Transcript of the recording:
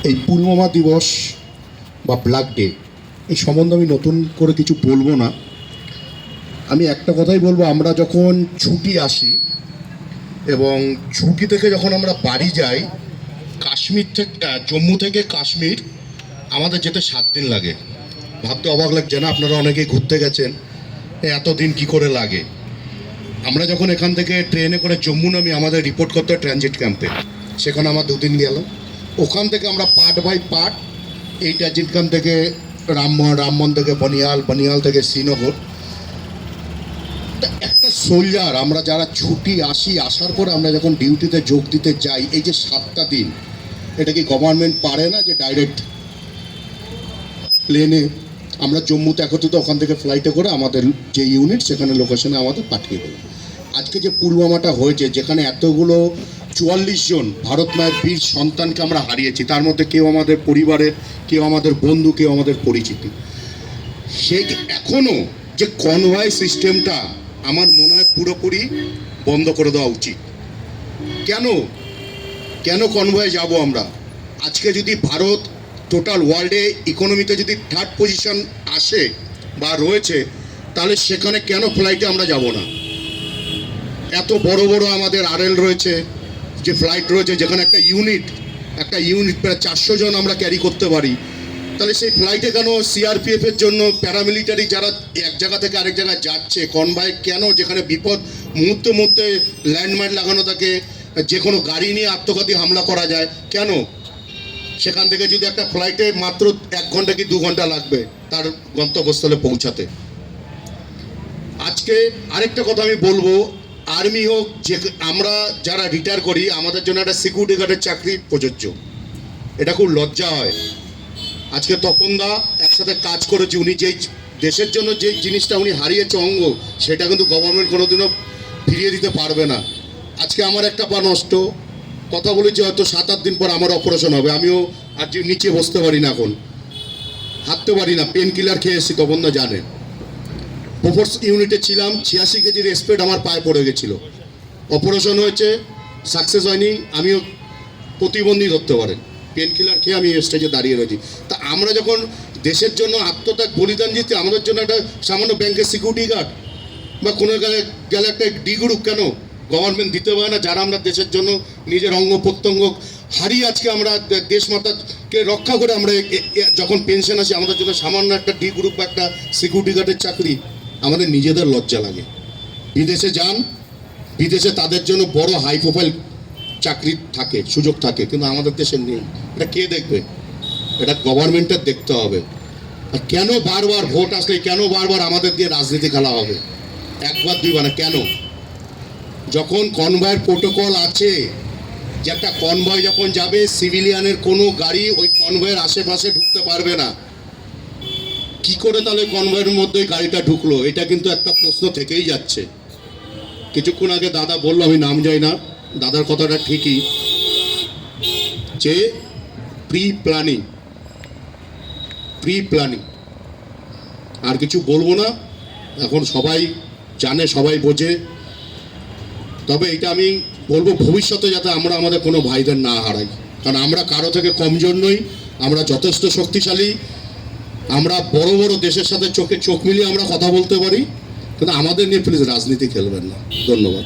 এই পুলওয়ামা দিবস বা ব্ল্যাক ডে এই সম্বন্ধে আমি নতুন করে কিছু বলবো না। আমি একটা কথাই বলবো, আমরা যখন ছুটি আসি এবং ছুটি থেকে যখন আমরা বাড়ি যাই, কাশ্মীর থেকে জম্মু থেকে কাশ্মীর আমাদের যেতে 7 দিন লাগে। ভাবতে অবাক লাগছে না? আপনারা অনেকেই ঘুরতে গেছেন, এতদিন কি করে লাগে। আমরা যখন এখান থেকে ট্রেনে করে জম্মু নামি, আমাদের রিপোর্ট করতে হয় ট্রানজিট ক্যাম্পে, সেখানে আমার 2 দিন গেল। ওখান থেকে আমরা পার্ট বাই পার্ট এই ট্রানজিট ক্যাম্প থেকে রামমোহন থেকে বনিহাল থেকে শ্রীনগর। একটা সোলজার, আমরা যারা ছুটি আসার পরে আমরা যখন ডিউটিতে যোগ দিতে যাই, এই যে 7টা দিন, এটা কি গভর্নমেন্ট পারে না যে ডাইরেক্ট প্লেনে আমরা জম্মুতে একত্রিত ওখান থেকে ফ্লাইটে করে আমাদের যে ইউনিট সেখানে লোকেশনে আমাদের পাঠিয়ে দেবে? আজকে যে পুলওয়ামাটা হয়েছে, যেখানে এতগুলো 44 জন ভারত মায়ের বীর সন্তানকে আমরা হারিয়েছি, তার মধ্যে কেউ আমাদের পরিবারের, কেউ আমাদের বন্ধু, কেউ আমাদের পরিচিতি, সে এখনও যে কনভয় সিস্টেমটা আমার মনে হয় পুরোপুরি বন্ধ করে দেওয়া উচিত। কেন কনভয়ে যাব আমরা? আজকে যদি ভারত টোটাল ওয়ার্ল্ডে ইকোনমিতে যদি 3rd পজিশন আসে বা রয়েছে, তাহলে সেখানে কেন ফ্লাইটে আমরা যাব না? এত বড় বড় আমাদের আরএল রয়েছে, যে ফ্লাইট রয়েছে, যেখানে একটা ইউনিট প্রায় 400 জন আমরা ক্যারি করতে পারি। তাহলে সেই ফ্লাইটে কেন সিআরপিএফের জন্য প্যারামিলিটারি যারা এক জায়গা থেকে আরেক জায়গায় যাচ্ছে কনভয় কেন, যেখানে বিপদ মুহূর্তে ল্যান্ডমাইন লাগানো থাকে, যে কোনো গাড়ি নিয়ে আত্মঘাতী হামলা করা যায়, কেন সেখান থেকে যদি একটা ফ্লাইটে মাত্র 1 ঘন্টা কি 2 ঘন্টা লাগবে তার গন্তব্যস্থলে পৌঁছাতে? আজকে আরেকটা কথা আমি বলবো, আর্মি হোক, যে আমরা যারা রিটায়ার করি, আমাদের জন্য একটা সিকিউরিটি গার্ডের চাকরি প্রযোজ্য। এটা খুব লজ্জা হয়। আজকে তপনদা একসাথে কাজ করেছি, উনি যেই দেশের জন্য যে জিনিসটা উনি হারিয়েছে অঙ্গ, সেটা কিন্তু গভর্নমেন্ট কোনোদিনও ফিরিয়ে দিতে পারবে না। আজকে আমার একটা পা নষ্ট, কথা বলেছি, হয়তো 7-8 দিন পর আমার অপারেশন হবে। আমিও আজ নিচে বসতে পারি না, এখন হাঁটতে পারি না, পেন কিলার খেয়ে এসেছি, তপনদা জানেন। ফোর্স ইউনিটে ছিলাম, 86 কেজির স্পেড আমার পায়ে পড়ে গেছিলো। অপারেশন হয়েছে, সাকসেস হয়নি, আমিও প্রতিবন্ধী ধরতে পারেন, পেন কিলার খেয়ে আমি স্টেজে দাঁড়িয়ে রয়েছি। তা আমরা যখন দেশের জন্য আত্মত্যাগ বলিদান দিচ্ছি, আমাদের জন্য একটা সামান্য ব্যাংকের সিকিউরিটি গার্ড বা কোনো গেলে একটা ডি গ্রুপ কেন গভর্নমেন্ট দিতে পারে না? যারা আমরা দেশের জন্য নিজের অঙ্গ প্রত্যঙ্গ হারিয়ে আজকে আমরা দেশমাতাকে রক্ষা করে আমরা যখন পেনশন আসি, আমাদের জন্য সামান্য একটা ডি গ্রুপ বা একটা সিকিউরিটি গার্ডের চাকরি, আমাদের নিজেদের লজ্জা লাগে। বিদেশে যান, বিদেশে তাদের জন্য বড় হাই প্রোফাইল চাকরি থাকে, সুযোগ থাকে, কিন্তু আমাদের দেশে নেই। এটা কে দেখবে? এটা গভর্নমেন্টের দেখতে হবে। আর কেন বারবার ভোট আসলে কেন বারবার আমাদের দিয়ে রাজনীতি খেলা হবে? 1-2 বার না, কেন? যখন কনভয়ের প্রোটোকল আছে, যে একটা কনভয় যখন যাবে, সিভিলিয়ানের কোনো গাড়ি ওই কনভয়ের আশেপাশে ঢুকতে পারবে না। কি করে তাহলে কনভয়ের মধ্যে গাড়িটা ঢুকলো? এটা কিন্তু একটা প্রশ্ন থেকেই যাচ্ছে। কিছুক্ষণ আগে দাদা বললো, আমি নাম যাই না, দাদার কথাটা ঠিকই, যে প্রি প্ল্যানিং। আর কিছু বলবো না, এখন সবাই জানে, সবাই বোঝে। তবে এটা আমি বলবো, ভবিষ্যতে যাতে আমরা আমাদের কোনো ভাইদের না হারাই, কারণ আমরা কারো থেকে কমজোর নই, আমরা যথেষ্ট শক্তিশালী। আমরা বড় বড় দেশের সাথে চোখে চোখ মিলিয়ে আমরা কথা বলতে পারি, কিন্তু আমাদের নিয়ে প্লিজ রাজনীতি খেলবেন না। ধন্যবাদ।